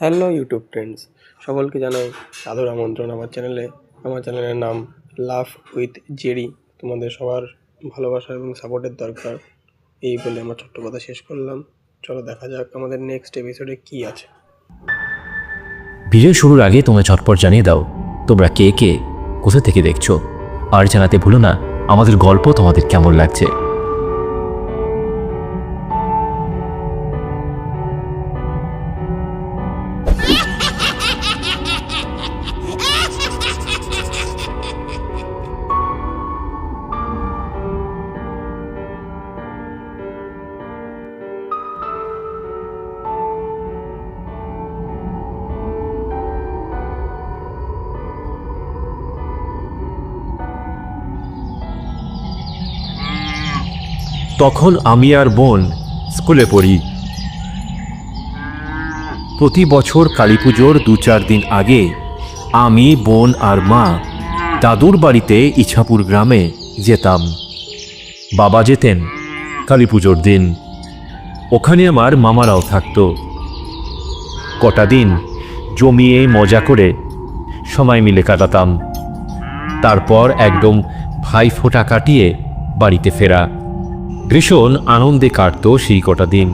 Hello YouTube friends, সকলকে জানাই সাদর আমন্ত্রণ আমার চ্যানেলে। আমার চ্যানেলের নাম লাভ উইথ জেরি। তোমাদের সবার ভালোবাসা এবং সাপোর্টের দরকার, এই বলে আমার ছোট্ট কথা শেষ করলাম। চলো দেখা যাক আমাদের নেক্সট এপিসোডে কি আছে। ভিডিও শুরুর আগে তোমরা ঝটপট জানিয়ে দাও তোমরা কে কে কোথা থেকে দেখছো, আর জানাতে ভুলো না আমাদের গল্প তোমাদের কেমন লাগছে। তখন আমি আর বোন স্কুলে পড়ি। প্রতি বছর কালী পুজোর 2-4 দিন আগে আমি, বোন আর মা দাদুর বাড়িতে ইছাপুর গ্রামে যেতাম। বাবা যেতেন কালী পুজোর দিন। ওখানে আমার মামারাও থাকতো। কটা দিন জমিয়ে মজা করে সময় মিলে কাটাতাম। তারপর একদম ভাইফোঁটা কাটিয়ে বাড়িতে ফেরা। ভীষণ আনন্দে কাটতো সেই কটা দিন।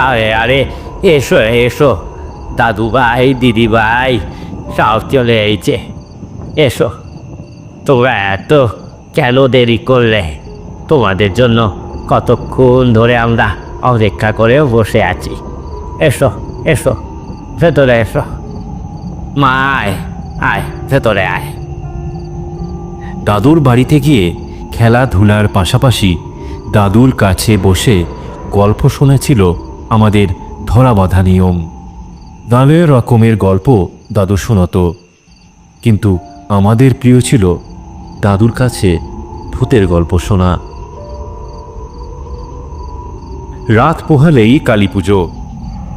আরে আরে এসো এসো, দাদু ভাই দিদি ভাই সব চলে এসেছে। এসো, তোমরা এত কেন দেরি করলে? তোমাদের জন্য কতক্ষণ ধরে আমরা অপেক্ষা করে বসে আছি। এসো এসো, ভেতরে এসো। মা আয় আয়, ভেতরে আয়। দাদুর বাড়িতে গিয়ে খেলাধুলার পাশাপাশি দাদুর কাছে বসে গল্প শোনাছিল আমাদের ধরাবাঁধা নিয়ম। নানা রকমের গল্প দাদু শোনাতো, কিন্তু আমাদের প্রিয় ছিল দাদুর কাছে ভূতের গল্প শোনা। রাত পোহালেই কালী পুজো,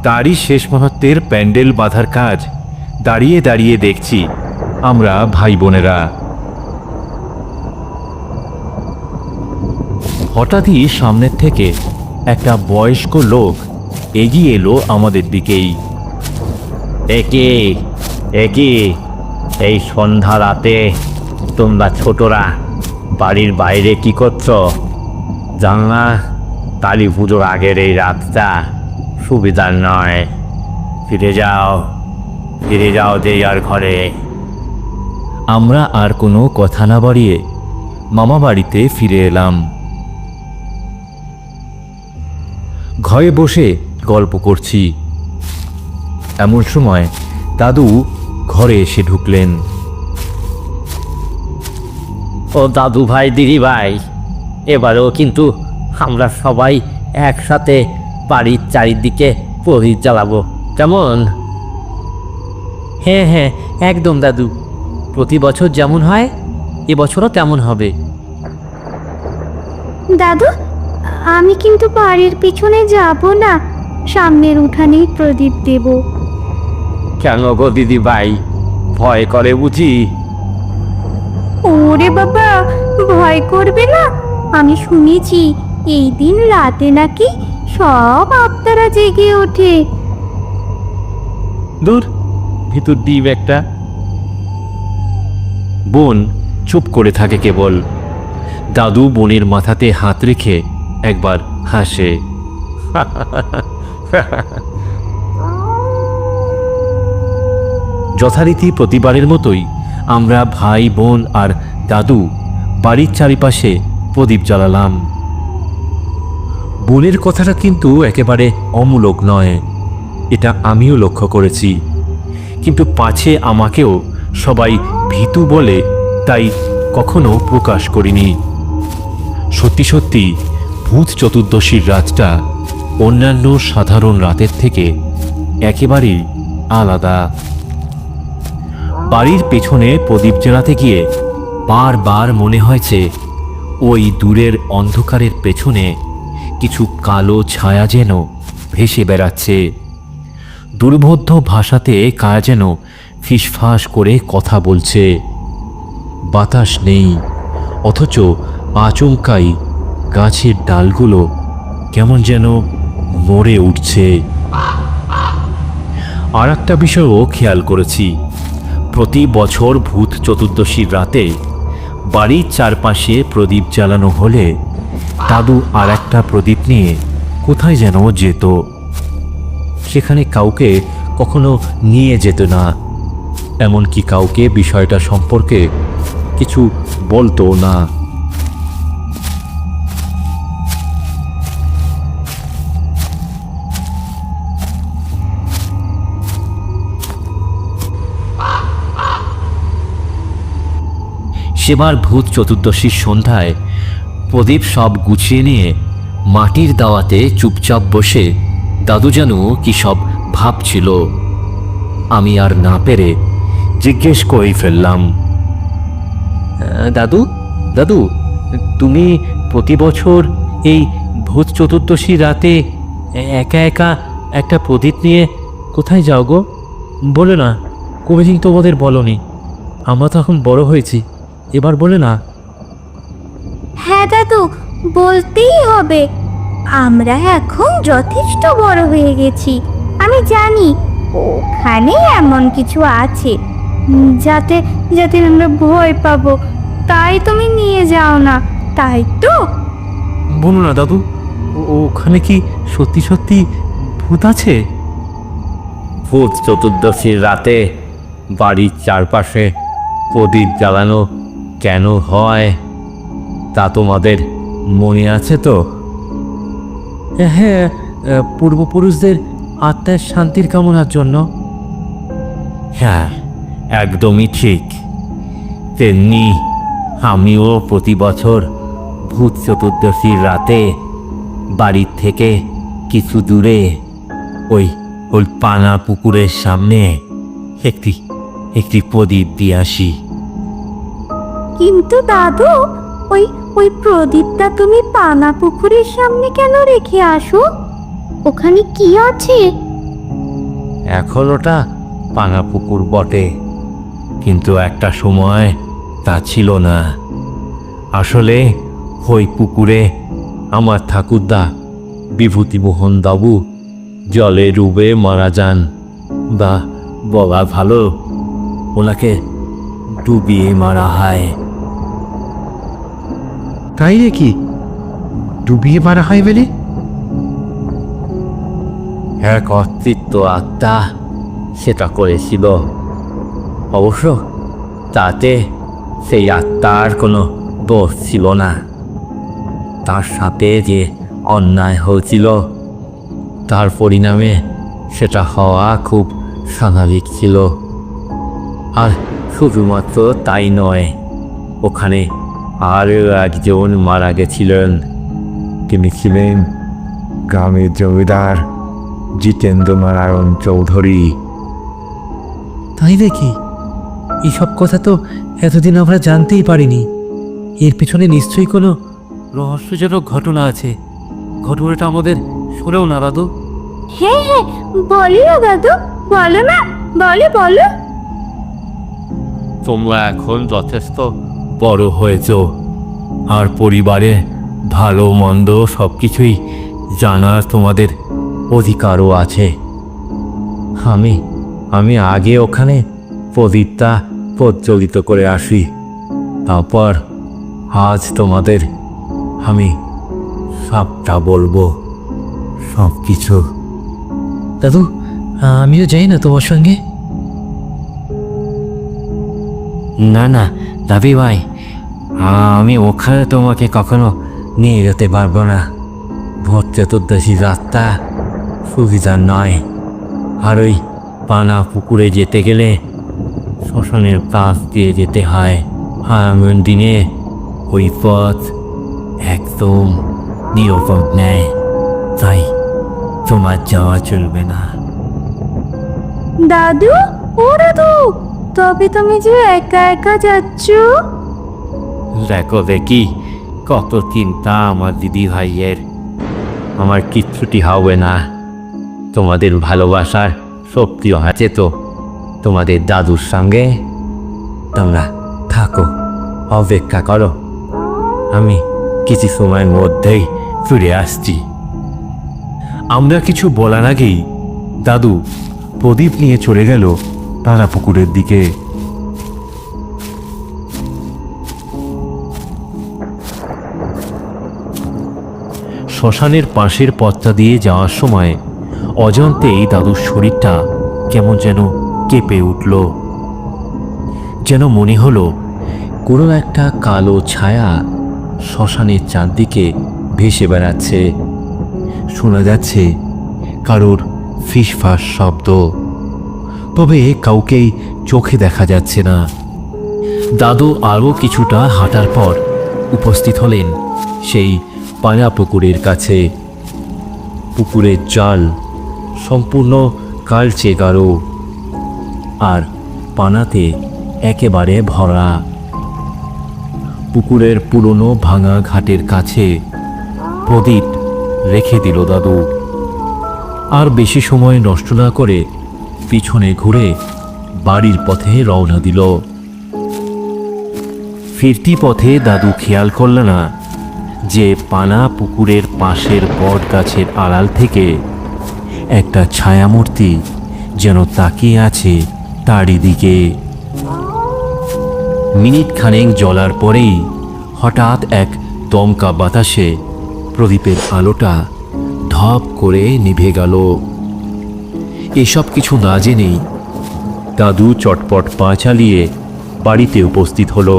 তারই শেষ মুহূর্তের প্যান্ডেল বাঁধার কাজ দাঁড়িয়ে দাঁড়িয়ে দেখছি আমরা ভাই বোনেরা। হঠাৎই সামনের থেকে একটা বয়স্ক লোক এগিয়ে এলো আমাদের দিকেই। একে একে এই সন্ধ্যা রাতে তোমরা ছোটরা বাড়ির বাইরে কি করছো? জানো না কালী পুজোর আগের এই রাতটা সুবিধার নয়। ফিরে যাও, ফিরে যাও দেয়ার ঘরে। আমরা আর কোনো কথা না বাড়িয়ে মামা বাড়িতে ফিরে এলাম। ঘরে বসে গল্প করছি, এমন সময় দাদু ঘরে এসে ঢুকলেন। ও দাদু ভাই দিদি ভাই, এবারেও কিন্তু আমরা সবাই একসাথে বাড়ির চারিদিকে প্রদীপ জ্বালাবো, কেমন? হ্যাঁ হ্যাঁ, একদম দাদু। প্রতি বছর যেমন হয় এবছরও তেমন হবে। দাদু, আমি কিন্তু বাড়ির পিছনে যাব না, সামনের উঠানেই প্রদীপ দেব। কেন গো দিদি ভাই, ভয় করে বুঝি? ওরে বাবা, ভয় করবে না। আমি শুনেছি এই দিন রাতে নাকি সব আত্মারা জেগে ওঠে। দূর, ভিতর ডিম একটা। বোন চুপ করে থাকে কেবল। দাদু বোনের মাথাতে হাত রেখে একবার হাসে। যথারীতি প্রতিবারের মতোই আমরা ভাই বোন আর দাদু বাড়ির চারিপাশে প্রদীপ জ্বালালাম। বোনের কথাটা কিন্তু একেবারে অমূলক নয়, এটা আমিও লক্ষ্য করেছি। কিন্তু পাছে আমাকেও সবাই ভীতু বলে তাই কখনো প্রকাশ করিনি। সত্যি সত্যি ভূত চতুর্দশীর রাতটা অন্যান্য সাধারণ রাতের থেকে একেবারেই আলাদা। বাড়ির পেছনে প্রদীপ জ্বালাতে গিয়ে বারবার মনে হয়েছে ওই দূরের অন্ধকারের পেছনে কিছু কালো ছায়া যেন ভেসে বেড়াচ্ছে। দুর্বোধ্য ভাষাতে কায়া যেন ফিসফাস করে কথা বলছে। বাতাস নেই, অথচ আচমকাই গাছের ডালগুলো কেমন যেন নড়ে উঠছে। আর একটা বিষয়ও খেয়াল করেছি। প্রতি বছর ভূত চতুর্দশীর রাতে বাড়ির চারপাশে প্রদীপ জ্বালানো হলে দাদু আর একটা প্রদীপ নিয়ে কোথায় যেন যেত। সেখানে কাউকে কখনো নিয়ে যেত না, এমনকি কাউকে বিষয়টা সম্পর্কে কিছু বলতো না। সেবার ভূত চতুর্দশীর সন্ধ্যায় প্রদীপ সব গুছিয়ে নিয়ে মাটির দাওয়াতে চুপচাপ বসে দাদু যেন কি সব ভাবছিল। আমি আর না পেরে জিজ্ঞেস করেই ফেললাম, দাদু দাদু, তুমি প্রতি বছর এই ভূত চতুর্দশী রাতে একা একা একটা প্রদীপ নিয়ে কোথায় যাও গো? বলে না, কবেদিন তোমাদের বলনি। আমরা তো এখন বড় হয়েছি, এবার বলে না। হ্যাঁ দাদু, বলতেই হবে। আমরা এখন যথেষ্ট বড় হয়ে গেছি। আমি জানি ওখানে এমন কিছু আছে যাতে যাতে আমরা ভয় পাবো, তাই তুমি নিয়ে যাও না, তাই তো? বলো না দাদু, ওখানে কি সত্যি সত্যি ভূত আছে? ভূত চতুর্দশীর রাতে বাড়ির চারপাশে প্রদীপ জ্বালানো কেন হয় তা তোমাদের মনে আছে তো? হ্যাঁ, পূর্বপুরুষদের আত্মার শান্তির কামনার জন্য। হ্যাঁ, একদমই ঠিক। তেমনি আমিও প্রতি বছর ভূত চতুর্দশীর রাতে বাড়ির থেকে কিছু দূরে ওই ওই পানা পুকুরের সামনে একটি প্রদীপ দিয়ে আসি। কিন্তু দাদু, ওই ওই প্রদীপটা তুমি পানা পুকুরের সামনে কেন রেখে আসো? ওখানে কি আছে? এখন ওটা পানা পুকুর বটে, কিন্তু একটা সময় তা ছিল না। আসলে ওই পুকুরে আমার ঠাকুরদা বিভূতিমোহন বাবু জলে ডুবে মারা যান, বা বলা ভালো ওনাকে ডুবিয়ে মারা হয়। তাই নাকি? ডুবিয়ে মারা হয় বলে? এক অতৃপ্ত আত্মা সেটা করেছিল। অবশ্য তাতে সেই আত্মার কোনো দোষ ছিল না। তার সাথে যে অন্যায় হয়েছিল তার পরিণামে সেটা হওয়া খুব স্বাভাবিক ছিল। আর শুধুমাত্র তাই নয়, ওখানে আরও একজন মারা গেছিলেন। তিনি ছিলেন গ্রামের জমিদার জিতেন্দ্র নারায়ণ চৌধুরী। তাই নাকি? এইসব কথা তো এতদিন আমরা জানতেই পারিনি। এর পেছনে নিশ্চয়ই কোনো রহস্যজনক ঘটনা আছে। ঘটনাটা আমাদের শোনেও না দাদু। হ্যাঁ হ্যাঁ, বলো না দাদু, বলো না, বলো বলো। তোমরা এখন যথেষ্ট বড় হয়েছ, আর পরিবারে ভালো মন্দ সব কিছুই জানার তোমাদের অধিকারও আছে। আমি আগে ওখানে প্রদীপটা প্রজ্বলিত করে আসি, তারপর আজ তোমাদের আমি সবটা বলবো, সব কিছু। দাদু, আমিও যাই না তোমার সঙ্গে? না না দাবি ভাই, আমি ওখানে তোমাকে কখনো নিয়ে যেতে পারবো না। ভোট চতুর্দশী রাতটা সুবিধার নয়। আর ওই পানা পুকুরে যেতে গেলে শ্মশানের পাশ দিয়ে যেতে হয়। আর এমন দিনে ওই পথ একদম নিরাপদ নেয়, তাই তোমার যাওয়া চলবে না। দাদু, ও দাদু, তবে তুমি যে একা একা যাচ্ছ? দেখো দেখি কত চিন্তা আমার দিদি ভাইয়ের। আমার কিচ্ছুটি হবে না। তোমাদের ভালোবাসার শক্তি আছে তো তোমাদের দাদুর সঙ্গে। তোমরা থাকো, অপেক্ষা করো, আমি কিছু সময়ের মধ্যেই ফিরে আসছি। আমরা কিছু বলার আগেই দাদু প্রদীপ নিয়ে চলে গেল তারা পুকুরের দিকে। শ্মশানের পাশের পথটা দিয়ে যাওয়ার সময় অজান্তেই দাদুর শরীরটা কেমন যেন কেঁপে উঠল। যেন মনে হলো কোনো একটা কালো ছায়া শ্মশানের চারদিকে ভেসে বেড়াচ্ছে। শোনা যাচ্ছে কারোর ফিসফাস শব্দ, তবে কাউকেই চোখে দেখা যাচ্ছে না। দাদু আরও কিছুটা হাঁটার পর উপস্থিত হলেন সেই পানা পুকুরের কাছে। পুকুরের জল সম্পূর্ণ কালচে গাঢ়, আর পানাতে একেবারে ভরা। পুকুরের পুরনো ভাঙা ঘাটের কাছে প্রদীপ রেখে দিল দাদু। আর বেশি সময় নষ্ট না করে পিছনে ঘুরে বাড়ির পথে রওনা দিল। ফিরতি পথে দাদু খেয়াল করল না যে পানা পুকুরের পাশের বট গাছের আড়াল থেকে একটা ছায়ামূর্তি যেন তাকিয়ে আছে তারই দিকে। মিনিট খানেক জ্বলার পরেই হঠাৎ এক দমকা বাতাসে প্রদীপের আলোটা ধপ করে নিভে গেল। এসব কিছু না জেনেই দাদু চটপট পা চালিয়ে বাড়িতে উপস্থিত হলো।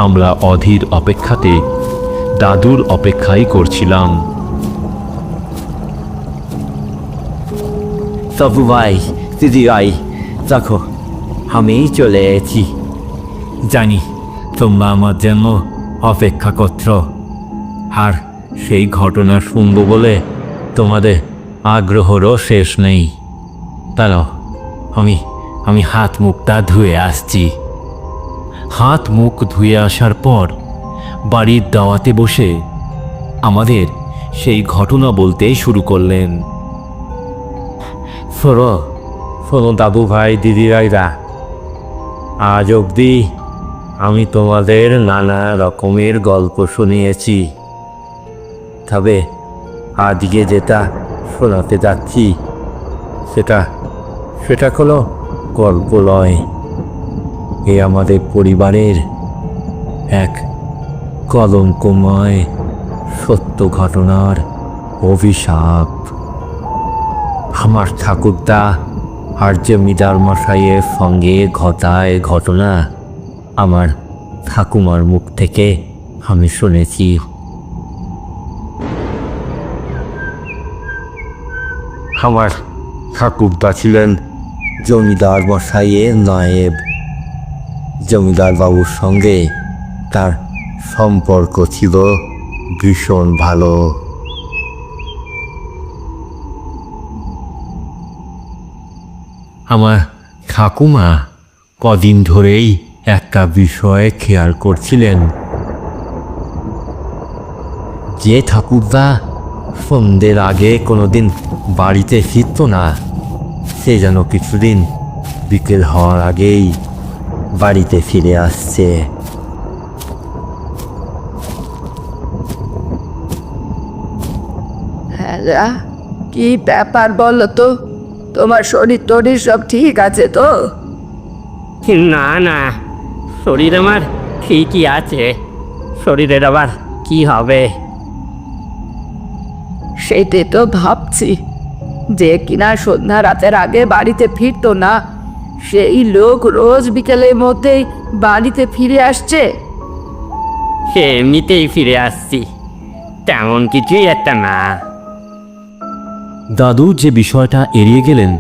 আমরা অধীর অপেক্ষাতে দাদুর অপেক্ষাই করছিলাম। তবু ভাই, দিদি ভাই, দেখো আমি চলে এসেছি। জানি তোমরা আমার জন্য অপেক্ষা করছ, আর সেই ঘটনা শুনবো বলে তোমাদের আগ্রহরও শেষ নেই। তাহলে আমি হাত মুখটা ধুয়ে আসছি। হাত মুখ ধুয়ে আসার পর বাড়ির দাওয়াতে বসে আমাদের সেই ঘটনা বলতে শুরু করলেন। শোনো দাদু ভাই, দিদি ভাইরা, আজ অবধি আমি তোমাদের নানা রকমের গল্প শুনিয়েছি, তবে আজকে যেটা শোনাতে যাচ্ছি সেটা কোনো গল্প নয়। এ আমাদের পরিবারের এক কলঙ্কময় সত্য ঘটনার অভিশাপ। আমার ঠাকুরদা আর জমিদার মশাইয়ের সঙ্গে ঘটায় ঘটনা আমার ঠাকুমার মুখ থেকে আমি শুনেছি। আমার ঠাকুরদা ছিলেন জমিদার মশাইয়ের নায়েব। জমিদার বাবুর সঙ্গে তার সম্পর্ক ছিল ভীষণ ভালো। আমার ঠাকুমা কদিন ধরেই একটা বিষয়ে খেয়াল করছিলেন। যে ঠাকুরদা সন্ধ্যের আগে কোনোদিন বাড়িতে ফিরত না, সে যেন কিছুদিন বিকেল হওয়ার আগেই বাড়িতে ফিরে আসছে। হ্যাঁ, কি ব্যাপার বলো তো? তোমার শরীর টরীর সব ঠিক আছে তো? না না, শরীর আমার ঠিকই আছে। শরীরের আবার কি হবে? সেটাই তো ভাবছি, যে কিনা সন্ধ্যা রাতের আগে বাড়িতে ফিরতো না, সেই লোক রোজ বিকেলের মধ্যেই বাড়িতে ফিরে আসছে। সে এমনিতেই ফিরে আসছি, তেমন কিছুই একটা না। দাদু যে বিষয়টা এড়িয়ে গেলেন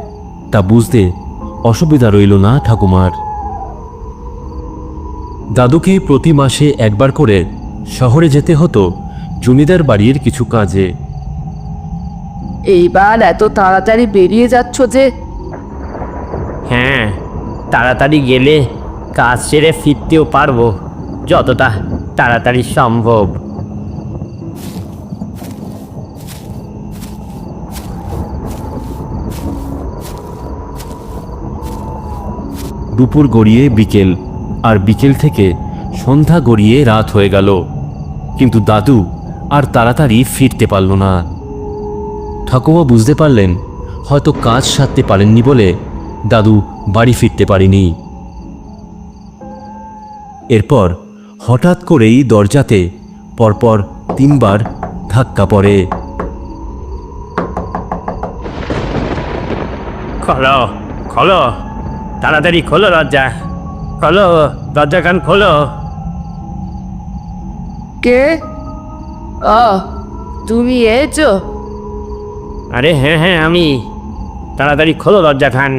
তা বুঝতে অসুবিধা রইল না ঠাকুমার। দাদুকে প্রতি মাসে একবার করে শহরে যেতে হতো জমিদার বাড়ির কিছু কাজে। এইবার এত তাড়াতাড়ি বেরিয়ে যাচ্ছ যে? হ্যাঁ, তাড়াতাড়ি গেলে কাজ সেরে ফিরতেও পারবো, যতটা তাড়াতাড়ি সম্ভব। দুপুর গড়িয়ে বিকেল, আর বিকেল থেকে সন্ধ্যা গড়িয়ে রাত হয়ে গেল, কিন্তু দাদু আর তাড়াতাড়ি ফিরতে পারল না। ঠাকুমা বুঝতে পারলেন হয়তো কাজ সারতে পারেননি বলে দাদু বাড়ি ফিরতে পারেনি। এরপর হঠাৎ করেই দরজাতে পরপর 3 বার ধাক্কা পড়ে। খোলো খোলো, তাড়াতাড়ি খোলো দরজা, খোলো দরজাখান খোলো। কে? তুমি এসো? আরে হ্যাঁ হ্যাঁ আমি, তাড়াতাড়ি খোলো দরজাখান।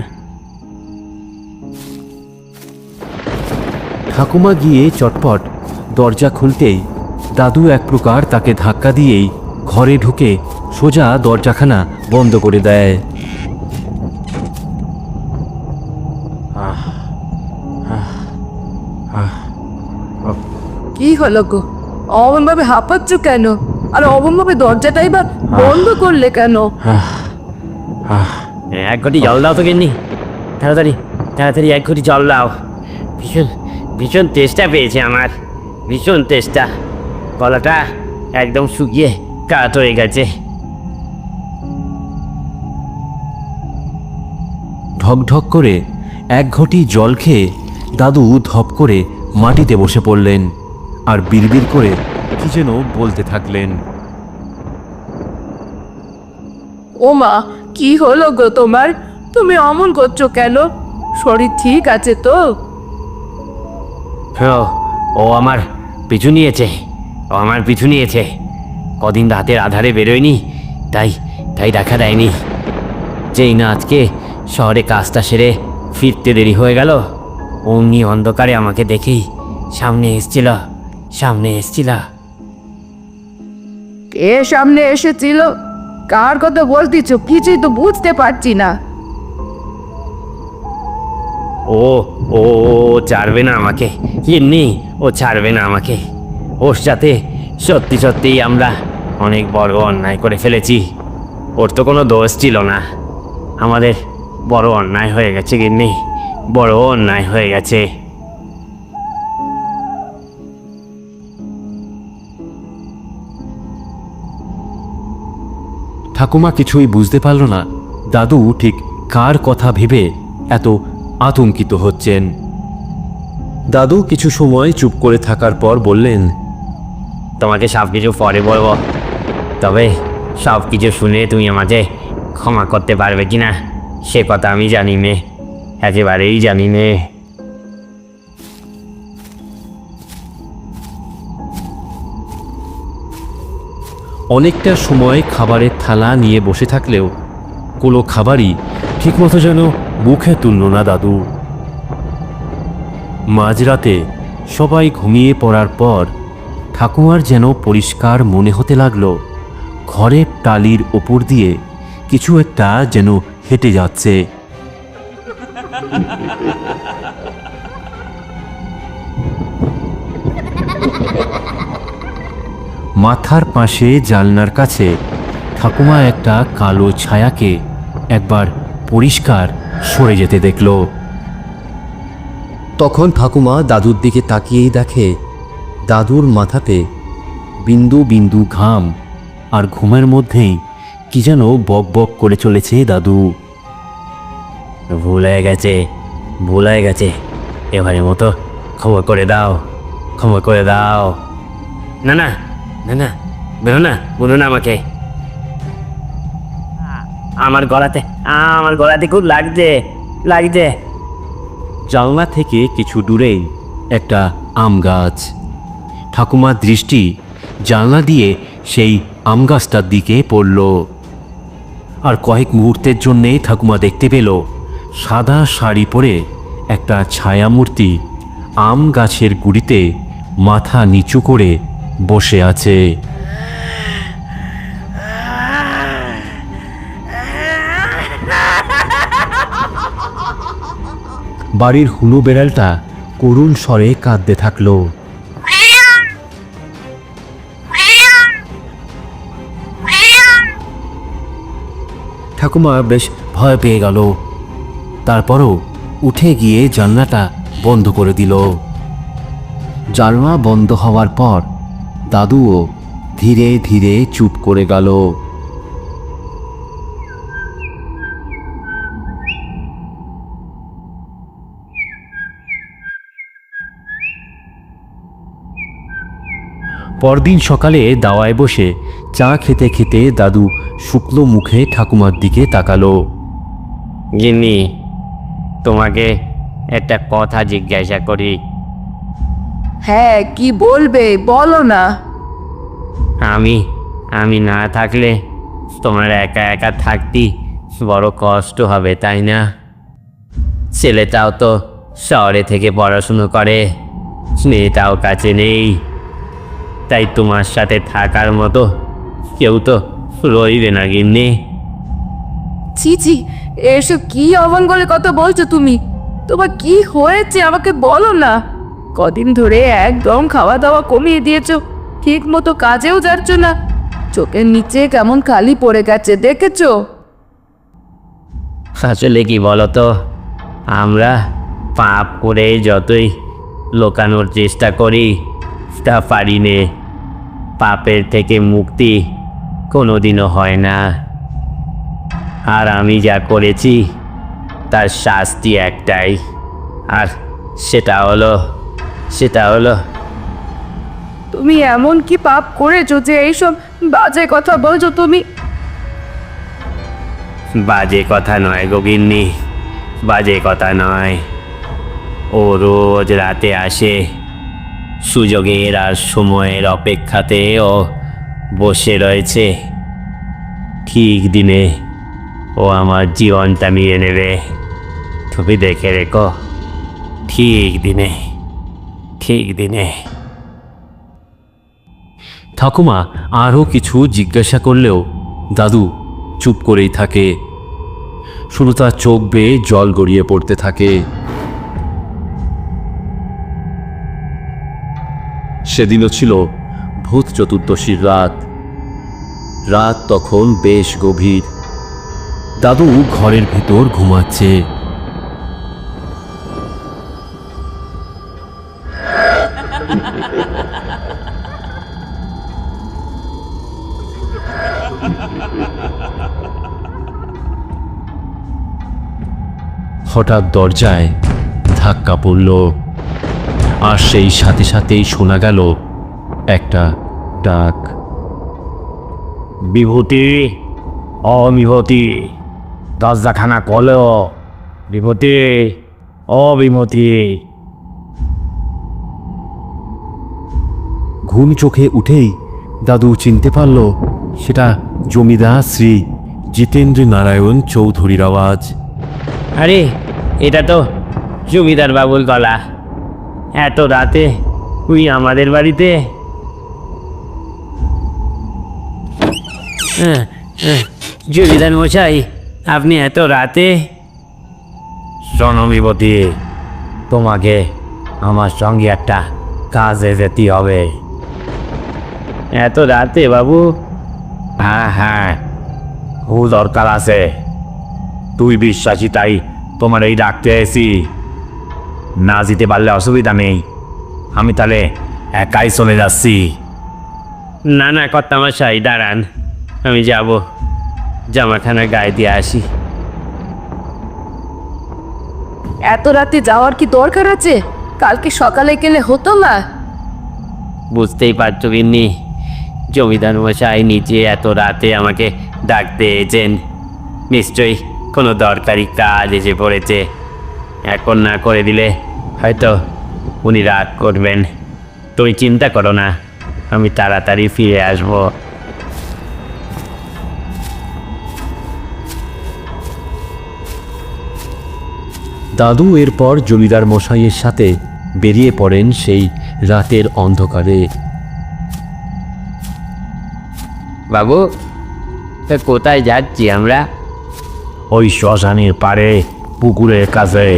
ঠাকুমা গিয়ে চটপট দরজা খুলতেই দাদু এক প্রকার তাকে ধাক্কা দিয়েই ঘরে ঢুকে সোজা দরজাখানা বন্ধ করে দেয়। কি হলো গো? অমনভাবে হাঁপাচ্ছ কেন? আর অমনভাবে দরজাটাই বা বন্ধ করলে কেন? 1 ঘটি জল দাও তো গিন্নি, তাড়াতাড়ি তাড়াতাড়ি 1 ঘটি জল দাও। ভীষণ ভীষণ তেষ্টা পেয়েছে আমার, ভীষণ তেষ্টা। গলাটা একদম শুকিয়ে কাঠ হয়ে গেছে। ঢকঢক করে 1 ঘটি জল খেয়ে দাদু ধপ করে মাটিতে বসে পড়লেন আর বিড়বিড় করে কি যেন বলতে থাকলেন। ও মা, কি হলো গো তোমার? তুমি অমন করছো কেন? শরীর ঠিক আছে তো? ও ও আমার পিছু নিয়েছে, ও আমার পিছু নিয়েছে। কদিন রাতের আধারে বেরোয়নি, তাই তাই দেখা দেয়নি। যেই না আজকে শহরে কাজটা সেরে ফিরতে দেরি হয়ে গেল, অমনি অন্ধকারে আমাকে দেখেই সামনে এসছিল। কে সামনে এসেছিল? কার কথা বলতেছ? কিছুই তো বুঝতে পারছি না। ও ও ও ছাড়বে না আমাকে গিন্নি, ও ছাড়বে না আমাকে। ওর সাথে সত্যি সত্যিই আমরা অনেক বড় অন্যায় করে ফেলেছি। ওর তো কোনো দোষ ছিল না, আমাদের বড় অন্যায় হয়ে গেছে গিন্নি, বড় অন্যায় হয়ে গেছে। ঠাকুমা কিছুই বুঝতে পারল না দাদু ঠিক কার কথা ভেবে এত আতঙ্কিত হচ্ছেন। দাদু কিছু সময় চুপ করে থাকার পর বললেন, তোমাকে সব কিছু পরে বলবো, তবে সব কিছু শুনে তুমি আমাকে ক্ষমা করতে পারবে কিনা সে কথা আমি জানি নে, একেবারেই জানি নে। অনেকটা সময় খাবারের থালা নিয়ে বসে থাকলেও কোনো খাবারই ঠিকমতো যেন মুখে তুলল না দাদু। মাঝরাতে সবাই ঘুমিয়ে পড়ার পর ঠাকুমার যেন পরিষ্কার মনে হতে লাগলো ঘরের টালির ওপর দিয়ে কিছু একটা যেন হেঁটে যাচ্ছে। মাথার পাশে জানলার কাছে ঠাকুমা একটা কালো ছায়াকে একবার পরিষ্কার সরে যেতে দেখল। তখন ঠাকুমা দাদুর দিকে তাকিয়েই দেখে দাদুর মাথাতে বিন্দু বিন্দু ঘাম, আর ঘুমের মধ্যেই কি যেন বক বক করে চলেছে দাদু। ভুল হয়ে গেছে, এবারের মতো ক্ষমা করে দাও, ক্ষমা করে দাও। না না না না, বলো না আমাকে। আমার গলাতে খুব লাগছে। জানলা থেকে কিছু দূরেই একটা আম গাছ। ঠাকুমার দৃষ্টি জানলা দিয়ে সেই আম গাছটার দিকে পড়ল, আর কয়েক মুহূর্তের জন্যেই ঠাকুমা দেখতে পেল সাদা শাড়ি পরে একটা ছায়ামূর্তি আম গাছের গুড়িতে মাথা নিচু করে বসে আছে। বাড়ির হুলো বেড়ালটা করুণ স্বরে কাঁদতে থাকলো। ঠাকুমা বেশ ভয় পেয়ে গেল, তারপরও উঠে গিয়ে জানলাটা বন্ধ করে দিল। জানলা বন্ধ হওয়ার পর দাদুও ধীরে ধীরে চুপ করে গেল। পরদিন সকালে দাওয়ায় বসে চা খেতে খেতে দাদু শুকনো মুখে ঠাকুমার দিকে তাকালো। গিন্নি, তোমাকে একটা কথা জিজ্ঞাসা করি। হ্যাঁ, কি বলবে বলো না। আমি না থাকলে তোমার একা একা থাকতে বড় কষ্ট হবে, তাই না? ছেলেটাও তো শহরে থেকে পড়াশুনো করে, মেয়েটাও কাছে নেই, তাই তোমার সাথে থাকার মতো কেউ তো রইবে না গিন্নি। ছি ছি, এসব কি অমঙ্গলে কথা বলছো তুমি? তোমার কি হয়েছে আমাকে বলো না। কদিন ধরে একদম খাওয়া দাওয়া কমিয়ে দিয়েছো, ঠিক মতো কাজেও যাচ্ছ না, চোখের নিচে কেমন খালি পড়ে গেছে দেখেছো? আসলে কি বলতো, আমরা পাপ করে যতই লোকানোর চেষ্টা করি তা পারি নে। পাপের থেকে মুক্তি কোনোদিনও হয় না। আর আমি যা করেছি তার শাস্তি একটাই, আর সেটা হলো তুমি এমন কি পাপ করেছো যে এইসব বাজে কথা বলছো তুমি? বাজে কথা নয় গিন্নি, বাজে কথা নয়। ও রোজ রাতে আসে, সুযোগের আর সময়ের অপেক্ষাতে ও বসে রয়েছে। ঠিক দিনে ও আমার জীবনটা নিয়ে নেবে, তুমি দেখে রেখো। ঠিক দিনে। ঠাকুমা আরও কিছু জিজ্ঞাসা করলেও দাদু চুপ করেই থাকে। শুধু তার চোখ বেয়ে জল গড়িয়ে পড়তে থাকে। সেদিনও ছিল ভূত চতুর্দশীর রাত। রাত তখন বেশ গভীর। দাদু ঘরের ভিতর ঘুমাচ্ছে। হঠাৎ দরজায় ধাক্কা পড়ল, আর সেই সাথে সাথেই শোনা গেল একটা ডাক। বিভূতি, ও বিভূতি, দরজাখানা খোলো। বিভূতি, ও বিভূতি। ঘুম চোখে উঠেই দাদু চিনতে পারল সেটা জমিদার শ্রী জিতেন্দ্র নারায়ণ চৌধুরীর আওয়াজ। আরে, এটা তো জমিদার বাবুর গলা। এত রাতে তুই আমাদের বাড়িতে? জমিদার মশাই, আপনি এত রাতে? শোনো বিভূতি, তোমাকে আমার সঙ্গে একটা কাজে যেতে হবে। এত রাতে বাবু? হ্যাঁ, ও দরকার আছে। তুই বিশ্বাসী তাই তোমার এই ডাকতে এসি। না যেতে পারলে অসুবিধা নেই, আমি তাহলে একাই চলে যাচ্ছি। না কর্তামশাই, দাঁড়ান, আমি যাব, জামাখানা গায়ে দিয়ে আসি। এত রাতে যাওয়ার কি দরকার আছে? কালকে সকালে গেলে হতো না? বুঝতেই পারছো গিন্নি, জমিদার মশাই নিজে এত রাতে আমাকে ডাকতে এসেছেন। নিশ্চয়ই কোনো দরকারি কাজ এসে পড়েছে। এখন না করে দিলে হয়তো উনি রাগ করবেন। তুমি চিন্তা করো না, আমি তাড়াতাড়ি ফিরে আসবো। দাদু এরপর জমিদার মশাইয়ের সাথে বেরিয়ে পড়েন সেই রাতের অন্ধকারে। বাবু, কোথায় যাচ্ছি আমরা? ওই শ্মশানের পাড়ে পুকুরের কাছে।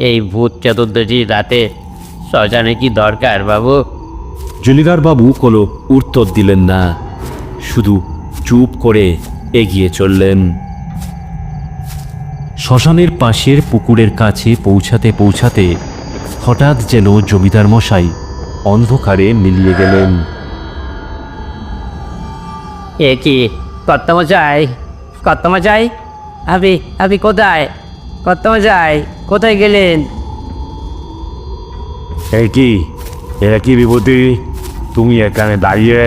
এই ভূত চতুর্দশী রাতে শ্মশানে কি দরকার বাবু? জমিদার বাবু কোনো উত্তর দিলেন না, শুধু চুপ করে এগিয়ে চললেন। শ্মশানের পাশের পুকুরের কাছে পৌঁছাতে পৌঁছাতে হঠাৎ যেন জমিদার মশাই অন্ধকারে মিলিয়ে গেলেন। এ কি কর্তামশাই? আপনি কোথায়? কর্তামশাই, কোথায় গেলেন? এই কি, এটা কি বিভূতি? তুমি এখানে দাঁড়িয়ে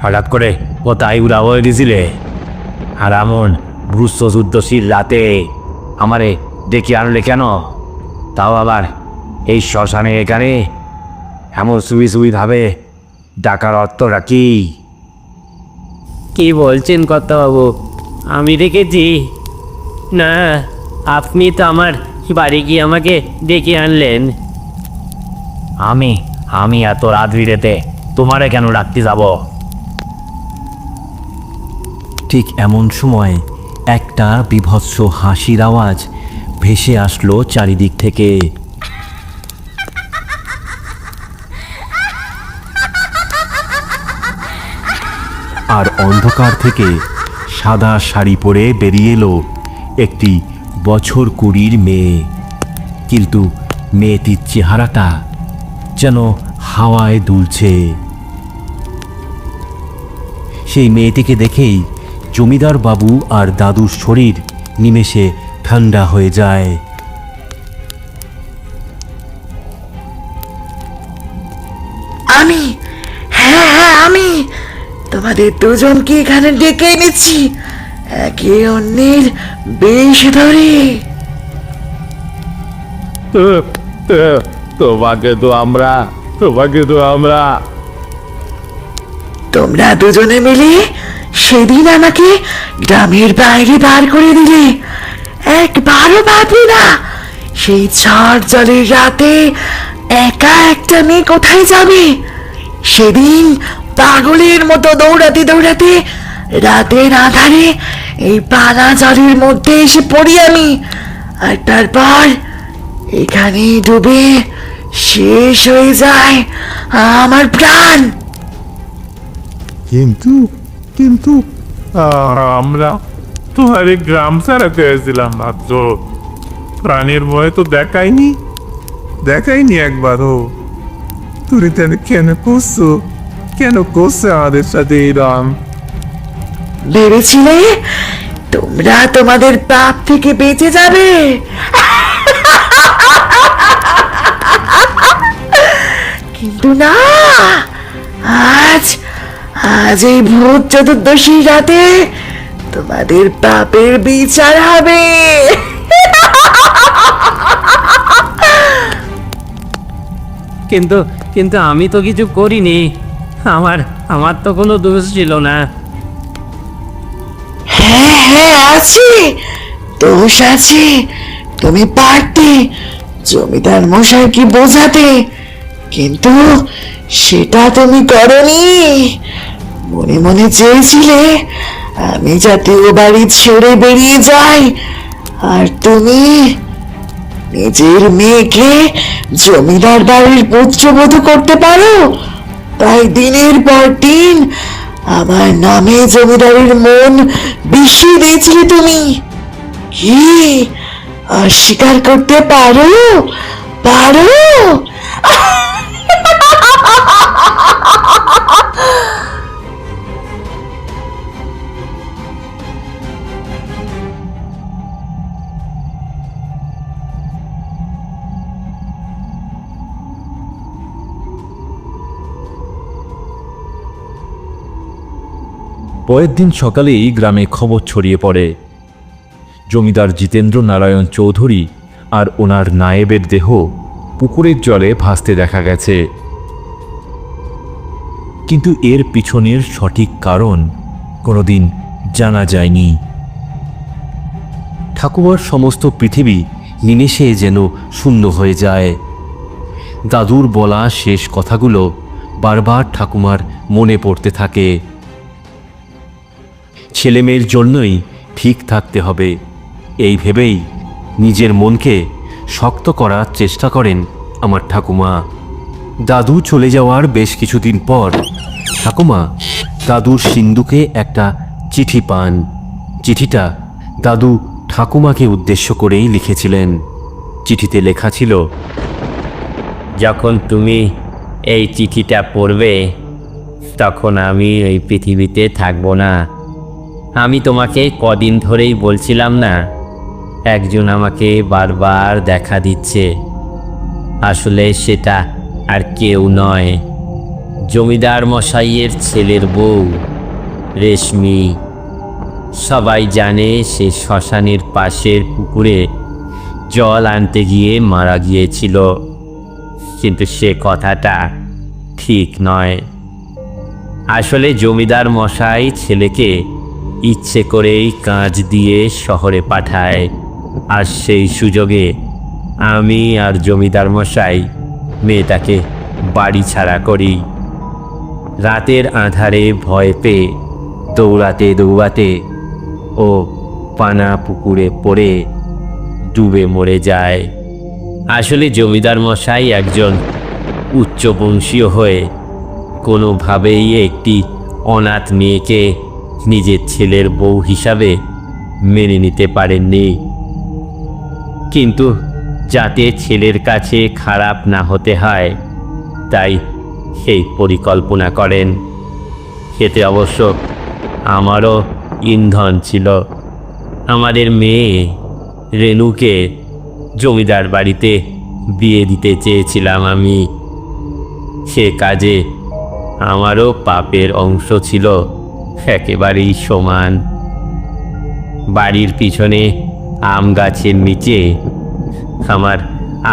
হঠাৎ করে কোথায় উড়া হয়ে দিছিলে? আর এমন ভূত চতুর্দশীর রাতে আমারে ডেকে আনলে কেন? তাও আবার এই শ্মশানে এখানে এমন সুবি ভাবে ডাকার অর্থটা কি? কি বলছেন কর্তাবাবু? আমি রেখেছি? না, আপনি তো আমার বাড়ি গিয়ে আমাকে ডেকে আনলেন। আমি এত রাত্রিরেতে তোমারে কেন ডাকতে যাব? ঠিক এমন সময় একটা বীভৎস হাসির আওয়াজ ভেসে আসলো চারিদিক থেকে। আর অন্ধকার থেকে সাদা শাড়ি পরে বেরিয়ে এলো একটি বছর 20 মেয়ে। কিন্তু মেয়েটির চেহারাটা যেন হাওয়ায় দুলছে। সেই মেয়েটিকে দেখেই জমিদার বাবু আর দাদুর শরীর নিমেষে ঠান্ডা হয়ে যায়। আমি, হ্যাঁ আমি তোমাদের দুজনকে এখানে ডেকে এনেছি একে অন্যের বেশ ধরে। তোমাকে তো আমরা তোমরা দুজনে মিলে সেদিন আমাকে গ্রামের বাইরে বার করে দিলে। একবারও ভাবলে না সেই ঝড় জলের রাতে একা একটা মেয়ে কোথায় যাবে? সেদিন পাগলের মতো দৌড়াতে দৌড়াতে রাতের আধারে এই পানা জলের মধ্যে এসে পড়ি আমি। আর তারপর এখানে ডুবে শেষ হয়ে যায় আমার প্রাণ। কিন্তু আমরা তোমার এই গ্রাম ছাড়া পেয়েছিলাম মাত্র। প্রাণের ভয় তো দেখাইনি একবারও। তুমি তাহলে কেন করছো আমাদের সাথে এরম? ভেবেছিলে তোমরা তোমাদের পাপ থেকে বেঁচে যাবে? কিন্তু না, আজ এই ভূত চতুর্দশী রাতে তোমাদের পাপের বিচার হবে। কিন্তু আমি তো কিছু করিনি। আমার তো কোনো দোষ ছিল না। হ্যাঁ আছে, দোষ আছে। তুমি পারতে জমিদার মশাইকে বোঝাতে, কিন্তু সেটা তুমি করনি। মনে মনে চেয়েছিলে আমি যাতে ও বাড়ি ছেড়ে বেরিয়ে যাই, আর তুমি নিজের মেয়েকে জমিদার বাড়ির পুত্রবধূ করতে পারো। তাই দিনের পর দিন আমার নামে জমিদারের মন বিষিয়ে দিয়েছিলে তুমি। কি অস্বীকার করতে পারো? পরের দিন সকালেই গ্রামে খবর ছড়িয়ে পড়ে জমিদার জিতেন্দ্র নারায়ণ চৌধুরী আর ওনার নায়েবের দেহ পুকুরের জলে ভাসতে দেখা গেছে। কিন্তু এর পিছনের সঠিক কারণ কোনোদিন জানা যায়নি। ঠাকুমার সমস্ত পৃথিবী নিমেষে যেন শূন্য হয়ে যায়। দাদুর বলা শেষ কথাগুলো বারবার ঠাকুমার মনে পড়তে থাকে। ছেলেমেয়ের জন্যই ঠিক থাকতে হবে, এই ভেবেই নিজের মনকে শক্ত করার চেষ্টা করেন আমার ঠাকুমা। দাদু চলে যাওয়ার বেশ কিছুদিন পর ঠাকুমা দাদুর সিন্ধুকে একটা চিঠি পান। চিঠিটা দাদু ঠাকুমাকে উদ্দেশ্য করেই লিখেছিলেন। চিঠিতে লেখা ছিল, যখন তুমি এই চিঠিটা পড়বে তখন আমি এই পৃথিবীতে থাকবো না। আমি তোমাকে কদিন ধরেই বলছিলাম না, একজন আমাকে বারবার দেখা দিচ্ছে। আসলে সেটা আর কেউ নয়, জমিদার মশাইয়ের ছেলের বউ রেশমি। সবাই জানে সে শ্মশানের পাশের পুকুরে জল আনতে গিয়ে মারা গিয়েছিল, কিন্তু সে কথাটা ঠিক নয়। আসলে জমিদার মশাই ছেলেকে ইচ্ছে করেই কাজ দিয়ে শহরে পাঠায়, আর সেই সুযোগে আমি আর জমিদার মশাই মেয়েটাকে বাড়ি ছাড়া করি। রাতের আঁধারে ভয় পেয়ে দৌড়াতে দৌড়াতে ও পানা পুকুরে পড়ে ডুবে মরে যায়। আসলে জমিদার মশাই একজন উচ্চবংশীয় হয়ে কোনোভাবেই একটি অনাথ মেয়েকে নিজের ছেলের বউ হিসাবে মেনে নিতে পারেননি। কিন্তু যাতে ছেলের কাছে খারাপ না হতে হয়, তাই সেই পরিকল্পনা করেন। এতে অবশ্য আমারও ইন্ধন ছিল। আমাদের মেয়ে রেনুকে জমিদার বাড়িতে বিয়ে দিতে চেয়েছিলাম আমি। সে কাজে আমারও পাপের অংশ ছিল একেবারেই সমান। বাড়ির পিছনে আম গাছের নিচে আমার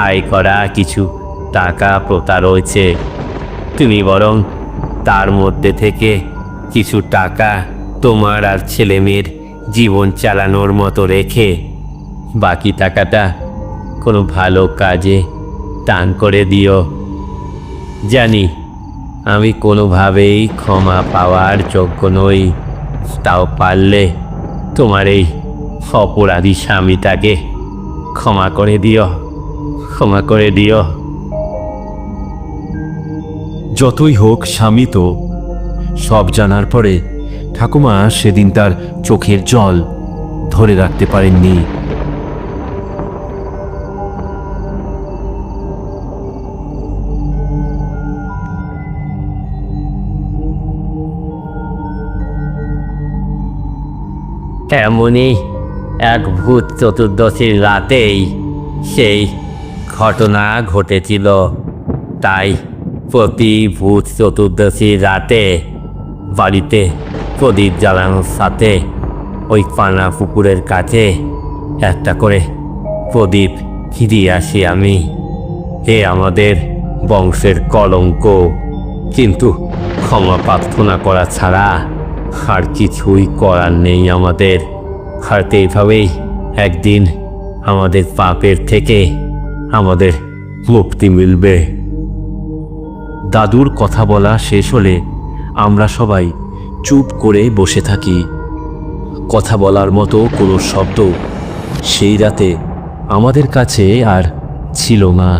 আয় করা কিছু টাকা প্রতা রয়েছে। তুমি বরং তার মধ্যে থেকে কিছু টাকা তোমার আর ছেলে মেয়ের জীবন চালানোর মতো রেখে বাকি টাকাটা কোনো ভালো কাজে দান করে দিও। জানি আমি কোনোভাবেই ক্ষমা পাওয়ার যোগ্য নই, তাও পারলে তোমার এই অপরাধী স্বামীটাকে ক্ষমা করে দিও, ক্ষমা করে দিও। যতই হোক স্বামী তো। সব জানার পরে ঠাকুমা সেদিন তার চোখের জল ধরে রাখতে পারেননি। এমনই এক ভূত চতুর্দশীর রাতেই সেই ঘটনা ঘটেছিল। তাই প্রতি ভূত চতুর্দশীর রাতে বাড়িতে প্রদীপ জ্বালানোর সাথে ওই পানা পুকুরের কাছে একটা করে প্রদীপ ফিরিয়ে আসি আমি। এ আমাদের বংশের কলঙ্ক, কিন্তু ক্ষমা প্রার্থনা করা ছাড়া আর কিছুই করার নেই আমাদের। হয়তো এইভাবেই একদিন আমাদের পাপের থেকে আমাদের মুক্তি মিলবে। দাদুর কথা বলা শেষ হলে আমরা সবাই চুপ করে বসে থাকি। কথা বলার মতো কোনো শব্দ সেই রাতে আমাদের কাছে আর ছিল না।